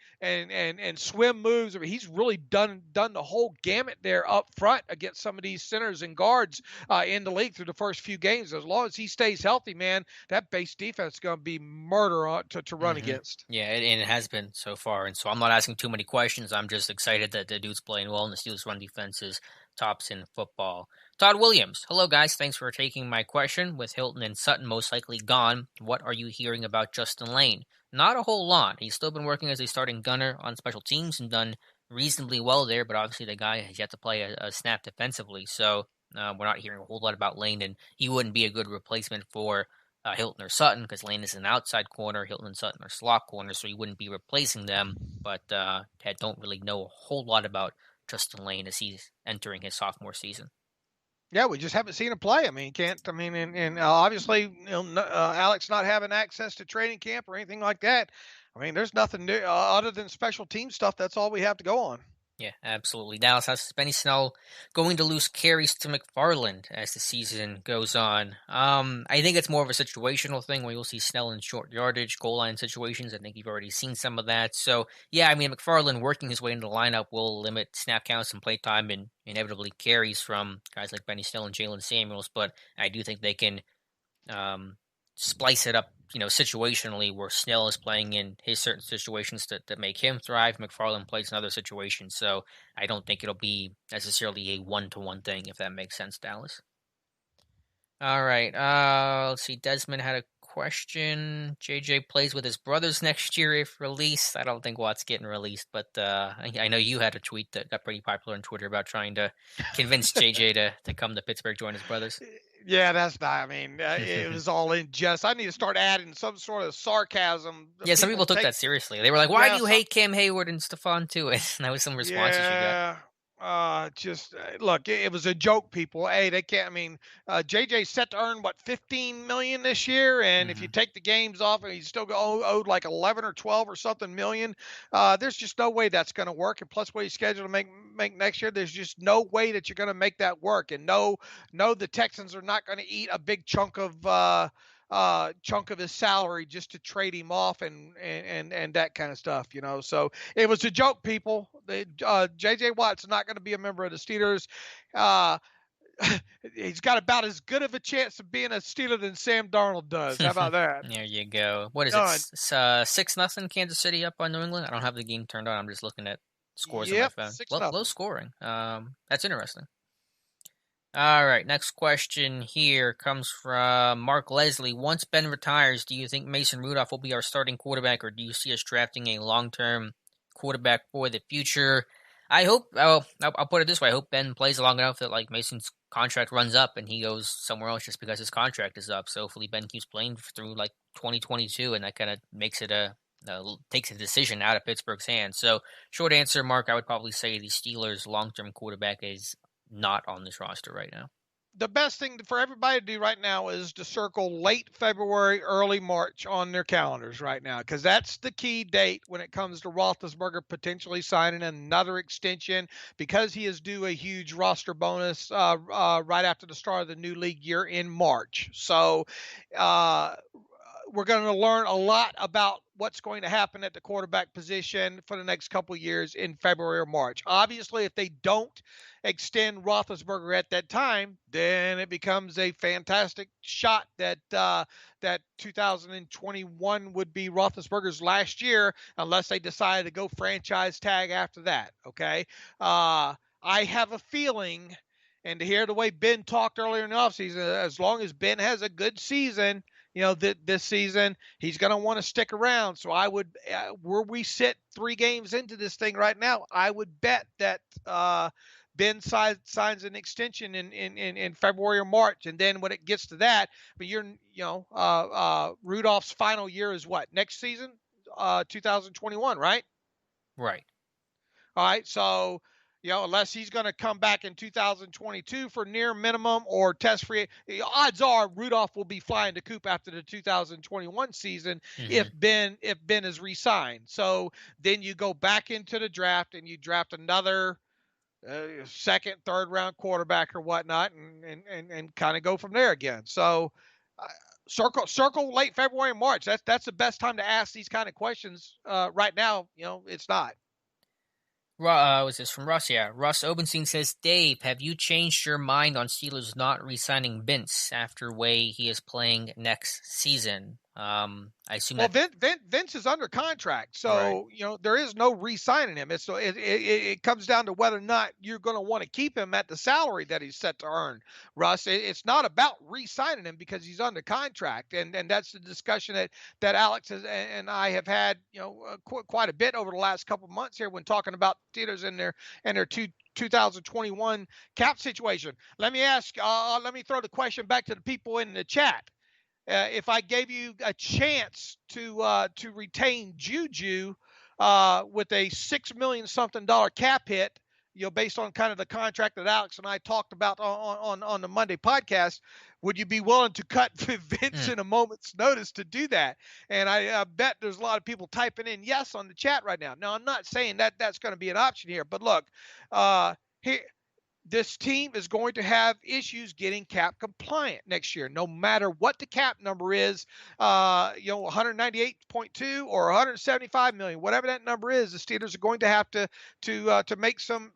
swim moves. I mean, he's really done the whole gamut there up front against some of these centers and guards in the league through the first few games. As long as he stays healthy, man, that base defense is going to be murder to run against. Yeah, and it has been so far. And so I'm not asking too many questions. I'm just excited that the dude's playing well, and the Steelers' run defense is tops in football. Todd Williams. Hello, guys. Thanks for taking my question. With Hilton and Sutton most likely gone, what are you hearing about Justin Layne? Not a whole lot. He's still been working as a starting gunner on special teams and done reasonably well there, but obviously the guy has yet to play a snap defensively, so we're not hearing a whole lot about Layne, and he wouldn't be a good replacement for Hilton or Sutton, because Layne is an outside corner, Hilton and Sutton are slot corners, so he wouldn't be replacing them, but don't really know a whole lot about Justin Layne as he's entering his sophomore season. Yeah, we just haven't seen him play. I mean, and obviously, Alex not having access to training camp or anything like that. I mean, there's nothing new other than special team stuff. That's all we have to go on. Yeah, absolutely. Dallas has Benny Snell going to lose carries to McFarland as the season goes on. I think it's more of a situational thing where you'll see Snell in short yardage, goal line situations. I think you've already seen some of that. So, yeah, I mean, McFarland working his way into the lineup will limit snap counts and play time and inevitably carries from guys like Benny Snell and Jalen Samuels. But I do think they can splice it up, situationally, where Snell is playing in his certain situations that make him thrive. McFarland plays in other situations, so I don't think it'll be necessarily a one-to-one thing, if that makes sense, Dallas. All right, let's see. Desmond had a question. JJ plays with his brothers next year if released. I don't think Watt's getting released, but I know you had a tweet that got pretty popular on Twitter about trying to convince JJ to come to Pittsburgh, join his brothers. Yeah, that's not. I mean, it was all in jest. I need to start adding some sort of sarcasm. Yeah, some people took that seriously. They were like, "Why do you hate Cam Hayward and Stephon Tuitt?" And that was some responses you got. Look, it was a joke, people. Hey, they can't. I mean, JJ's set to earn what, $15 million this year, and if you take the games off, and he's still owed like 11 or 12 or something million. There's just no way that's going to work. And plus, what he's scheduled to make next year, there's just no way that you're going to make that work. And no, the Texans are not going to eat a big chunk of his salary just to trade him off and that kind of stuff, So it was a joke, people. JJ Watt's not going to be a member of the Steelers. he's got about as good of a chance of being a Steeler than Sam Darnold does. How about that? There you go. What is it? Done. 6-0 Kansas City up on New England. I don't have the game turned on. I'm just looking at scores on my Yep, phone. 6 Low nothing. scoring. That's interesting. All right, next question here comes from Mark Leslie. Once Ben retires, do you think Mason Rudolph will be our starting quarterback, or do you see us drafting a long-term quarterback for the future? I hope. I'll put it this way: I hope Ben plays long enough that like Mason's contract runs up and he goes somewhere else just because his contract is up. So hopefully Ben keeps playing through like 2022, and that kind of makes it takes a decision out of Pittsburgh's hands. So short answer, Mark, I would probably say the Steelers' long-term quarterback is not on this roster right now. The best thing for everybody to do right now is to circle late February, early March on their calendars right now, because that's the key date when it comes to Roethlisberger potentially signing another extension, because he is due a huge roster bonus right after the start of the new league year in March. So we're going to learn a lot about what's going to happen at the quarterback position for the next couple of years in February or March. Obviously, if they don't extend Roethlisberger at that time, then it becomes a fantastic shot that that 2021 would be Roethlisberger's last year, unless they decide to go franchise tag after that. Okay, I have a feeling, and to hear the way Ben talked earlier in the offseason, as long as Ben has a good season, this season, he's going to want to stick around. So I would, where we sit 3 games into this thing right now, I would bet that Ben signs an extension in February or March. And then when it gets to that, but Rudolph's final year is what? Next season? 2021, right? Right. All right. So, unless he's going to come back in 2022 for near minimum or test free, odds are Rudolph will be flying to Coop after the 2021 season if Ben is re-signed. So then you go back into the draft and you draft another second, third round quarterback or whatnot, and kind of go from there again. So circle late February and March. That's the best time to ask these kind of questions. Right now, it's not. Was this from Russ? Yeah. Russ Obenstein says, Dave, have you changed your mind on Steelers not re-signing Vince after way he is playing next season? I assume. Well, Vince is under contract, so right. There is no re-signing him. It comes down to whether or not you're going to want to keep him at the salary that he's set to earn. Russ, it's not about re-signing him because he's under contract, and that's the discussion that Alex and I have had quite a bit over the last couple of months here when talking about Steelers and their 2021 cap situation. Let me throw the question back to the people in the chat. If I gave you a chance to retain Juju with a $6 million something cap hit, based on kind of the contract that Alex and I talked about on the Monday podcast, would you be willing to cut Vince in a moment's notice to do that? And I bet there's a lot of people typing in yes on the chat right now. Now, I'm not saying that that's going to be an option here, but look, here. This team is going to have issues getting cap compliant next year, no matter what the cap number is, 198.2 or 175 million, whatever that number is. The Steelers are going to have to make some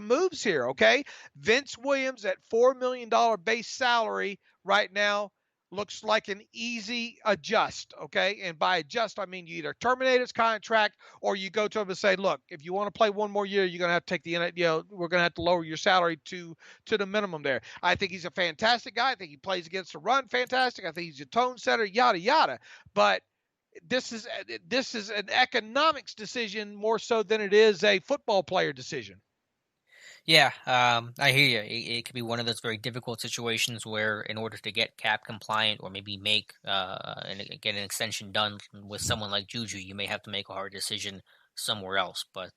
moves here. Okay, Vince Williams at $4 million base salary right now looks like an easy adjust, okay? And by adjust, I mean you either terminate his contract or you go to him and say, look, if you want to play one more year, you're going to have to take we're going to have to lower your salary to the minimum there. I think he's a fantastic guy. I think he plays against the run fantastic. I think he's a tone setter, yada, yada. But this is an economics decision more so than it is a football player decision. Yeah, I hear you. It could be one of those very difficult situations where, in order to get cap compliant or maybe make and get an extension done with someone like Juju, you may have to make a hard decision somewhere else. But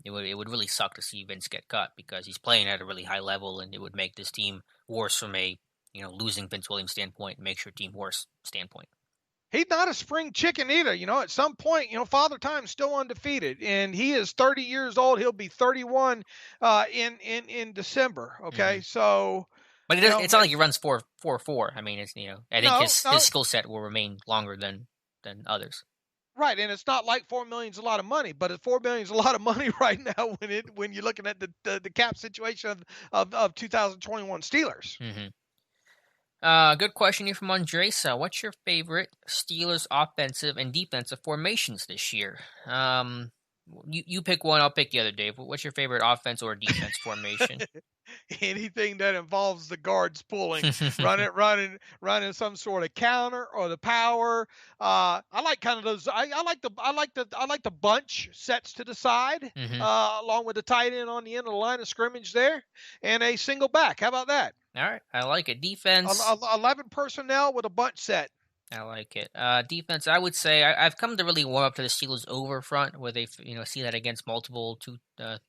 it would really suck to see Vince get cut because he's playing at a really high level, and it would make this team worse from a losing Vince Williams standpoint, makes your team worse standpoint. He's not a spring chicken either. At some point, Father Time's still undefeated, and he is 30 years old. He'll be 31 in December. Okay, so. But it's not like he runs 4.44. I mean, it's I think his skill set will remain longer than others. Right, and it's not like 4 million is a lot of money, but 4 million is a lot of money right now when you're looking at the cap situation of 2021 Steelers. Hmm. Good question here from Andres. What's your favorite Steelers offensive and defensive formations this year? You pick one, I'll pick the other, Dave. What's your favorite offense or defense formation? Anything that involves the guards pulling, running some sort of counter or the power. I like kind of those. I like the bunch sets to the side, Hmm. along with the tight end on the end of the line of scrimmage there, and a single back. How about that? All right, I like it. Defense, 11 personnel with a bunch set. I like it. Defense, I would say I've come to really warm up to the Steelers over front, where they see that against multiple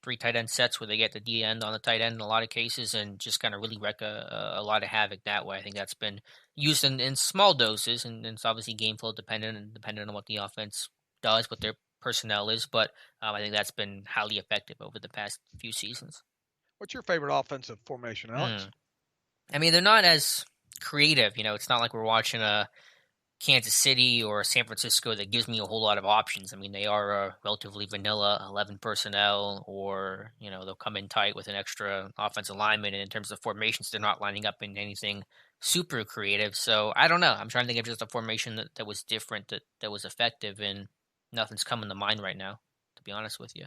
three tight end sets, where they get the D end on the tight end in a lot of cases, and just kind of really wreak a lot of havoc that way. I think that's been used in small doses, and it's obviously game flow dependent and dependent on what the offense does, what their personnel is. But I think that's been highly effective over the past few seasons. What's your favorite offensive formation, Hmm. Alex? I mean, they're not as creative. It's not like we're watching a Kansas City or San Francisco that gives me a whole lot of options. I mean, they are a relatively vanilla 11 personnel, or, they'll come in tight with an extra offensive lineman. And in terms of formations, they're not lining up in anything super creative. So I don't know. I'm trying to think of just a formation that was different, that was effective, and nothing's coming to mind right now, to be honest with you.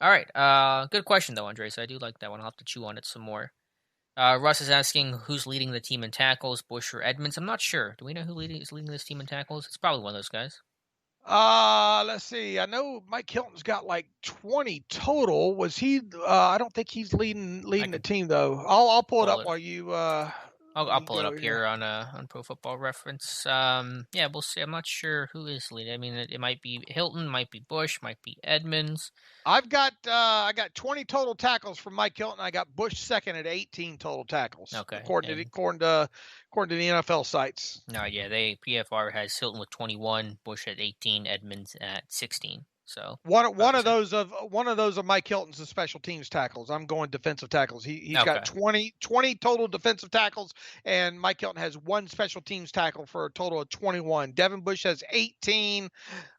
All right. Good question, though, Andres. I do like that one. I'll have to chew on it some more. Russ is asking who's leading the team in tackles, Bush or Edmonds. I'm not sure. Do we know who is leading this team in tackles? It's probably one of those guys. Let's see. I know Mike Hilton's got like 20 total. Was he? I don't think he's leading the Can team though. I'll pull it pull up it. while you I'll you pull it go up here. here on Pro Football Reference. Yeah, we'll see. I'm not sure who is leading. I mean, it might be Hilton, might be Bush, might be Edmonds. I got 20 total tackles from Mike Hilton. I got Bush second at 18 total tackles, Okay, according to and the NFL sites. no, yeah, they PFR has Hilton with 21, Bush at 18, Edmonds at 16. So One about one the of same. those of one of those of Mike Hilton's is special teams tackles. I'm going defensive tackles. He's got Okay, 20 total defensive tackles, and Mike Hilton has one special teams tackle for a total of 21. Devin Bush has 18,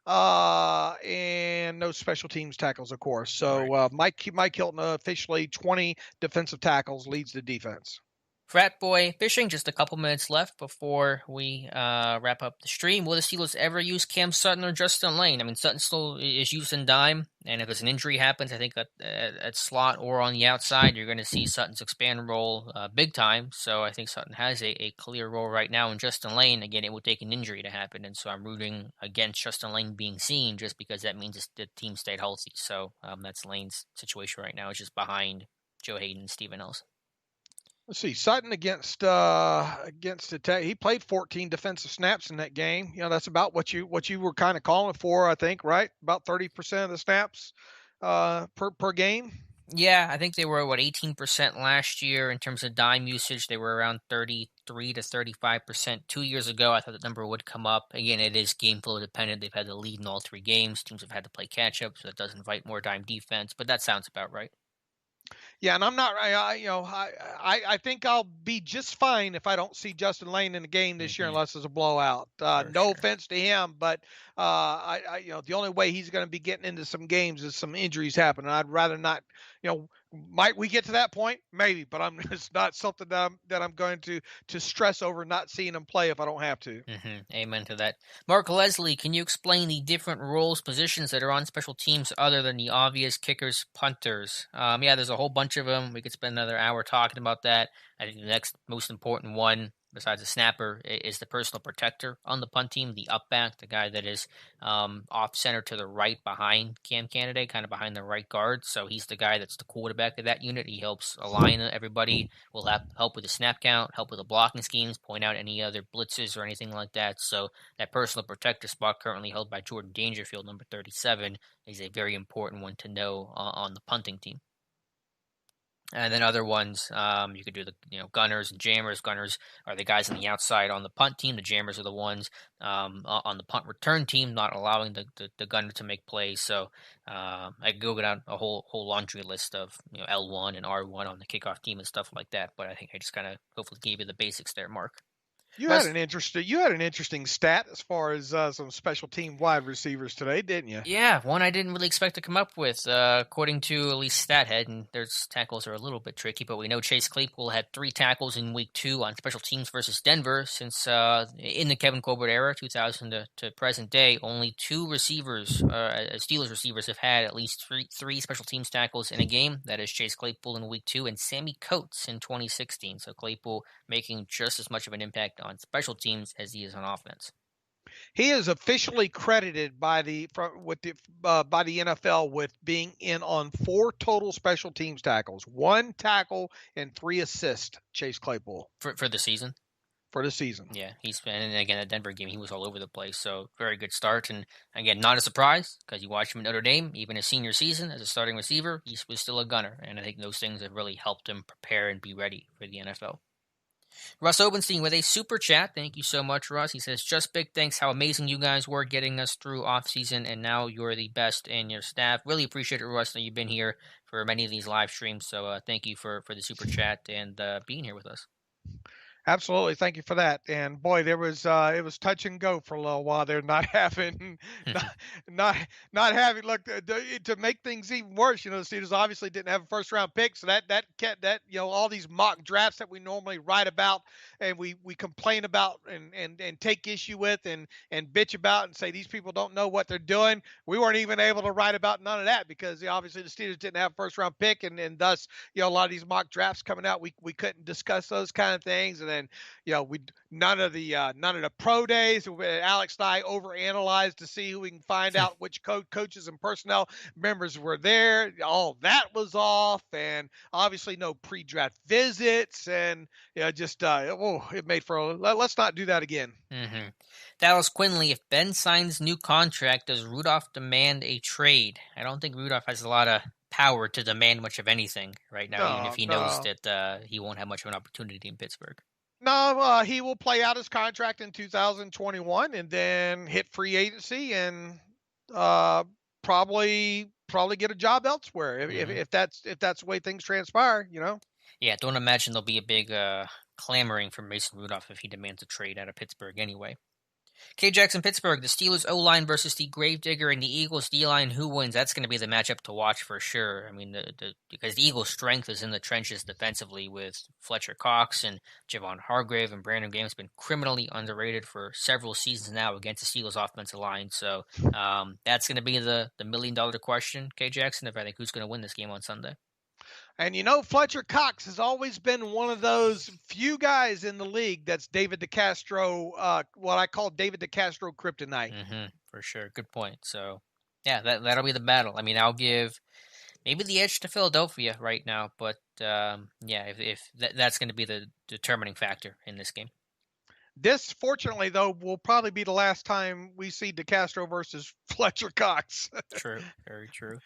and no special teams tackles, of course. right. So Mike Hilton officially 20 defensive tackles, leads the defense. Frat Boy Fishing, just a couple minutes left before we wrap up the stream. Will the Steelers ever use Cam Sutton or Justin Lane? I mean, Sutton still is used in dime, and if there's an injury happens, I think at slot or on the outside, you're going to see Sutton's expand role big time. So I think Sutton has a clear role right now. And Justin Lane, again, it will take an injury to happen, and so I'm rooting against Justin Lane being seen just because that means the team stayed healthy. So that's Lane's situation right now. It's just behind Joe Hayden and Steven Nelson. Let's see, Sutton against the Tech. He played 14 defensive snaps in that game. That's about what you were kind of calling for, I think, right? About 30% of the snaps per game. Yeah, I think they were 18% last year in terms of dime usage. They were around 33 to 35% 2 years ago. I thought that number would come up. Again, it is game flow dependent. They've had the lead in all three games. Teams have had to play catch up, so that does invite more dime defense. But that sounds about right. Yeah, and I'm not. I think I'll be just fine if I don't see Justin Lane in the game this year, Hmm. unless it's a blowout. For No sure. offense to him, but the only way he's going to be getting into some games is some injuries happen, and I'd rather not. Might we get to that point? Maybe, but it's not something that I'm going to stress over not seeing him play if I don't have to. Amen to that. Mark Leslie, can you explain the different roles, positions that are on special teams other than the obvious kickers, punters? Yeah, there's a whole bunch of them. We could spend another hour talking about that. I think the next most important one, besides the snapper, is the personal protector on the punt team, the up back, the guy that is off center to the right behind Cam Canada, kind of behind the right guard. So he's the guy that's the quarterback of that unit. He helps align everybody, will have help with the snap count, help with the blocking schemes, point out any other blitzes or anything like that. So that personal protector spot currently held by Jordan Dangerfield, number 37, is a very important one to know on the punting team. And then other ones, you could do the gunners and jammers. Gunners are the guys on the outside on the punt team. The jammers are the ones on the punt return team, not allowing the gunner to make plays. So I could go down a whole laundry list of L1 and R1 on the kickoff team and stuff like that. But I think I just kind of hopefully gave you the basics there, Mark. Russ, You had an interesting stat as far as some special team wide receivers today, didn't you? yeah, one I didn't really expect to come up with. According to at least StatHead, and their tackles are a little bit tricky, but we know Chase Claypool had 3 tackles in Week 2 on special teams versus Denver. Since in the Kevin Colbert era, 2000 to present day, only 2 receivers, Steelers receivers, have had at least three special teams tackles in a game. That is Chase Claypool in Week 2 and Sammy Coates in 2016. So Claypool making just as much of an impact on special teams as he is on offense. He is officially credited by the NFL with being in on 4 total special teams tackles, 1 tackle and 3 assists. Chase Claypool For the season. for the season. Yeah, he's been, and again, the Denver game, he was all over the place. So, very good start. And again, not a surprise because you watched him at Notre Dame, even his senior season as a starting receiver, he was still a gunner. And I think those things have really helped him prepare and be ready for the NFL. Russ Obenstein with a super chat. Thank you so much, Russ. He says, just big thanks how amazing you guys were getting us through off season, and now you're the best in your staff. Really appreciate it, Russ, that you've been here for many of these live streams. So thank you for the super chat and being here with us. Absolutely, thank you for that. And boy, there was it was touch and go for a little while there, not having, not, not having. Look, to make things even worse, the Steelers obviously didn't have a first round pick, so that kept that all these mock drafts that we normally write about and we complain about and take issue with and bitch about and say these people don't know what they're doing. We weren't even able to write about none of that because obviously the Steelers didn't have a first round pick and thus a lot of these mock drafts coming out, we couldn't discuss those kind of things. And then we none of the pro days. Alex and I overanalyzed to see who we can find out which coaches and personnel members were there. All that was off, and obviously no pre-draft visits, and it made for let's not do that again. Mm-hmm. Dallas Quinley, if Ben signs new contract, does Rudolph demand a trade? I don't think Rudolph has a lot of power to demand much of anything right now, even if he knows that he won't have much of an opportunity in Pittsburgh. No, he will play out his contract in 2021 and then hit free agency and probably get a job elsewhere if that's the way things transpire. Yeah, don't imagine there'll be a big clamoring for Mason Rudolph if he demands a trade out of Pittsburgh anyway. K. Jackson, Pittsburgh, the Steelers O-line versus the Gravedigger and the Eagles D-line. Who wins? That's going to be the matchup to watch for sure. I mean, because the Eagles' strength is in the trenches defensively with Fletcher Cox and Javon Hargrave, and Brandon Graham's been criminally underrated for several seasons now against the Steelers' offensive line. So that's going to be the million-dollar question, K. Jackson, if I think who's going to win this game on Sunday. And Fletcher Cox has always been one of those few guys in the league that's David DeCastro, what I call David DeCastro kryptonite. Mm-hmm, for sure. Good point. So, yeah, that'll be the battle. I mean, I'll give maybe the edge to Philadelphia right now, but if that's going to be the determining factor in this game. This, fortunately, though, will probably be the last time we see DeCastro versus Fletcher Cox. True. Very true.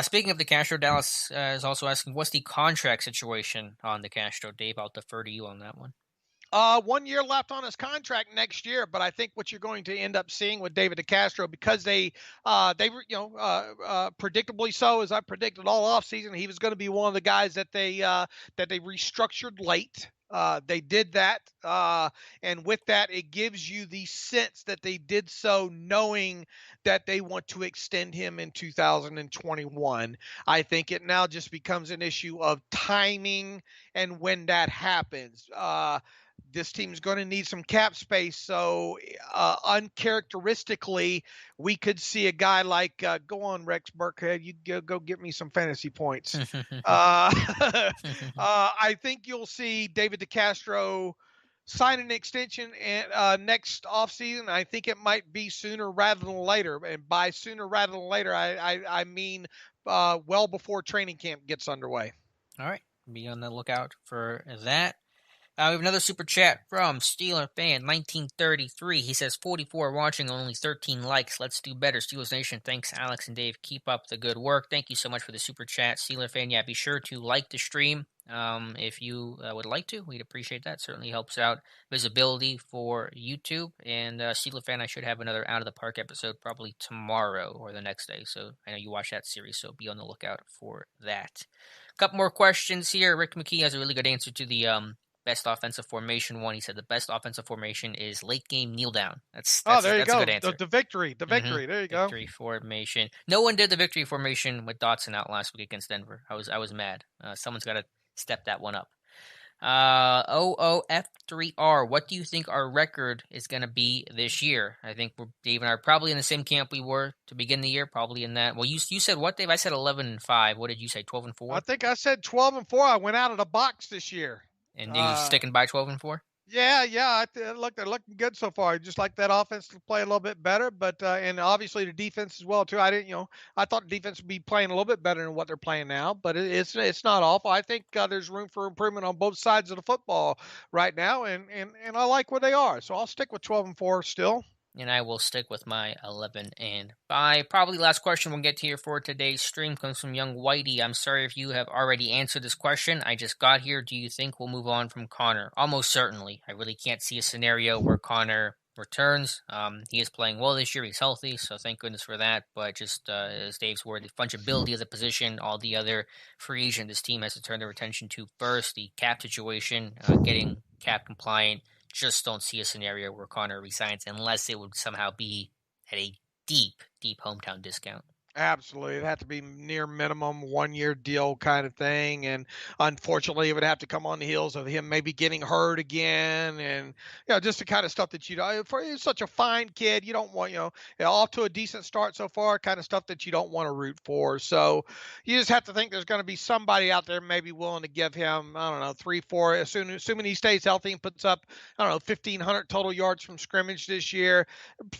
Speaking of DeCastro, Dallas is also asking, what's the contract situation on DeCastro? Dave, I'll defer to you on that one. 1 year left on his contract next year, but I think what you're going to end up seeing with David DeCastro, because they predictably so, as I predicted all offseason, he was going to be one of the guys that they restructured late. They did that, and with that, it gives you the sense that they did so knowing that they want to extend him in 2021. I think it now just becomes an issue of timing and when that happens. This team is going to need some cap space, so uncharacteristically, we could see a guy like go on Rex Burkhead. You go get me some fantasy points. I think you'll see David DeCastro sign an extension next offseason. I think it might be sooner rather than later, and by sooner rather than later, I mean well before training camp gets underway. All right, be on the lookout for that. We have another super chat from Steeler fan 1933. He says 44 watching, only 13 likes. Let's do better, Steelers Nation. Thanks, Alex and Dave. Keep up the good work. Thank you so much for the super chat, Steeler fan. Yeah, be sure to like the stream if you would like to. We'd appreciate that. Certainly helps out visibility for YouTube. And Steeler fan, I should have another Out of the Park episode probably tomorrow or the next day. So I know you watch that series, so be on the lookout for that. A couple more questions here. Rick McKee has a really good answer to the best offensive formation one. He said the best offensive formation is late game kneel down. That's there you that's a go. good answer. The victory. There you go. Victory formation. No one did the victory formation with Dotson out last week against Denver. I was mad. Someone's got to step that one up. OOF3R, what do you think our record is going to be this year? I think Dave and I are probably in the same camp we were to begin the year, probably in that. Well, you said what, Dave? I said 11-5. What did you say, 12-4? I think I said 12-4. I went out of the box this year. And you sticking by 12-4? Yeah. They're looking good so far. Just like that offense to play a little bit better, but and obviously the defense as well too. I thought the defense would be playing a little bit better than what they're playing now, but it's not awful. I think there's room for improvement on both sides of the football right now, and I like where they are. So I'll stick with 12-4 still. And I will stick with my 11-5. Probably last question we'll get to here for today's stream comes from Young Whitey. I'm sorry if you have already answered this question. I just got here. Do you think we'll move on from Connor? Almost certainly. I really can't see a scenario where Connor returns. He is playing well this year. He's healthy, so thank goodness for that. But just as Dave's word, the fungibility of the position, all the other free agent this team has to turn their attention to first, the cap situation, getting cap compliant. Just don't see a scenario where Connor resigns unless it would somehow be at a deep hometown discount. Absolutely. It'd have to be near minimum 1-year deal kind of thing. And unfortunately, it would have to come on the heels of him maybe getting hurt again. And, just the kind of stuff that for such a fine kid, you don't want, off to a decent start so far, kind of stuff that you don't want to root for. So you just have to think there's going to be somebody out there maybe willing to give him, 3, 4, assuming he stays healthy and puts up, 1,500 total yards from scrimmage this year.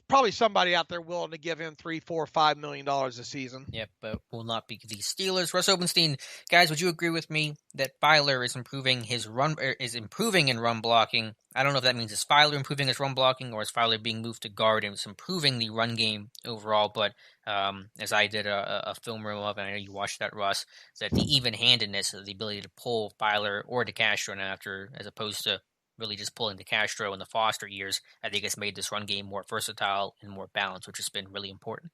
Probably somebody out there willing to give him $3, $4, $5 million a season. Yep, but will not be the Steelers. Russ Openstein, guys, would you agree with me that Feiler is improving in run blocking? I don't know if that means is Feiler improving his run blocking or is Feiler being moved to guard and it's improving the run game overall. But as I did a film room of, and I know you watched that, Russ, that the even-handedness of the ability to pull Feiler or DeCastro after, as opposed to really just pulling DeCastro in the Foster years, I think has made this run game more versatile and more balanced, which has been really important.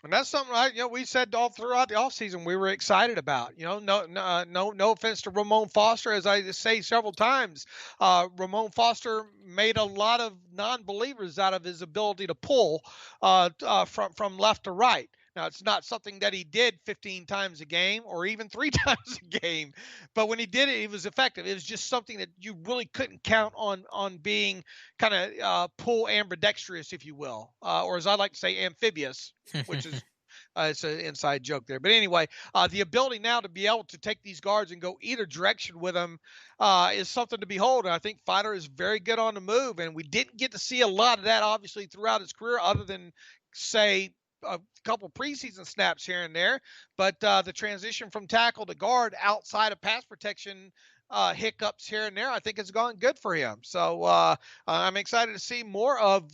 And that's something we said all throughout the offseason we were excited about. No offense to Ramon Foster, as I say several times. Ramon Foster made a lot of non-believers out of his ability to pull from left to right. Now, it's not something that he did 15 times a game or even 3 times a game, but when he did it, it was effective. It was just something that you really couldn't count on being kind of pull ambidextrous, if you will, or as I like to say, amphibious, which is it's an inside joke there. But anyway, the ability now to be able to take these guards and go either direction with them is something to behold. And I think Feiler is very good on the move, and we didn't get to see a lot of that, obviously, throughout his career, other than, say, a couple preseason snaps here and there, but the transition from tackle to guard outside of pass protection hiccups here and there, I think it's gone good for him. So I'm excited to see more of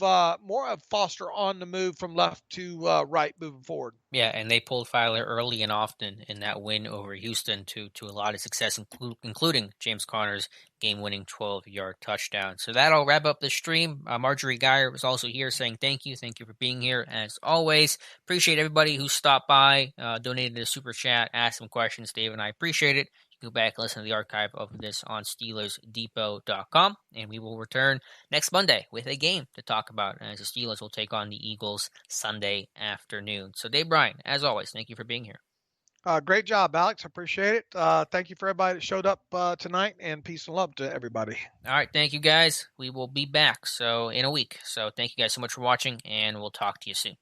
Foster on the move from left to right moving forward. Yeah, and they pulled Feiler early and often in that win over Houston to a lot of success, including James Conner's game-winning 12-yard touchdown. So that'll wrap up the stream. Marjorie Geyer was also here saying thank you. Thank you for being here, as always. Appreciate everybody who stopped by, donated a super chat, asked some questions. Dave and I appreciate it. Go back and listen to the archive of this on SteelersDepot.com, and we will return next Monday with a game to talk about as the Steelers will take on the Eagles Sunday afternoon. So, Dave Bryan, as always, thank you for being here. Great job, Alex. I appreciate it. Thank you for everybody that showed up tonight, and peace and love to everybody. All right, thank you, guys. We will be back in a week. So, thank you guys so much for watching, and we'll talk to you soon.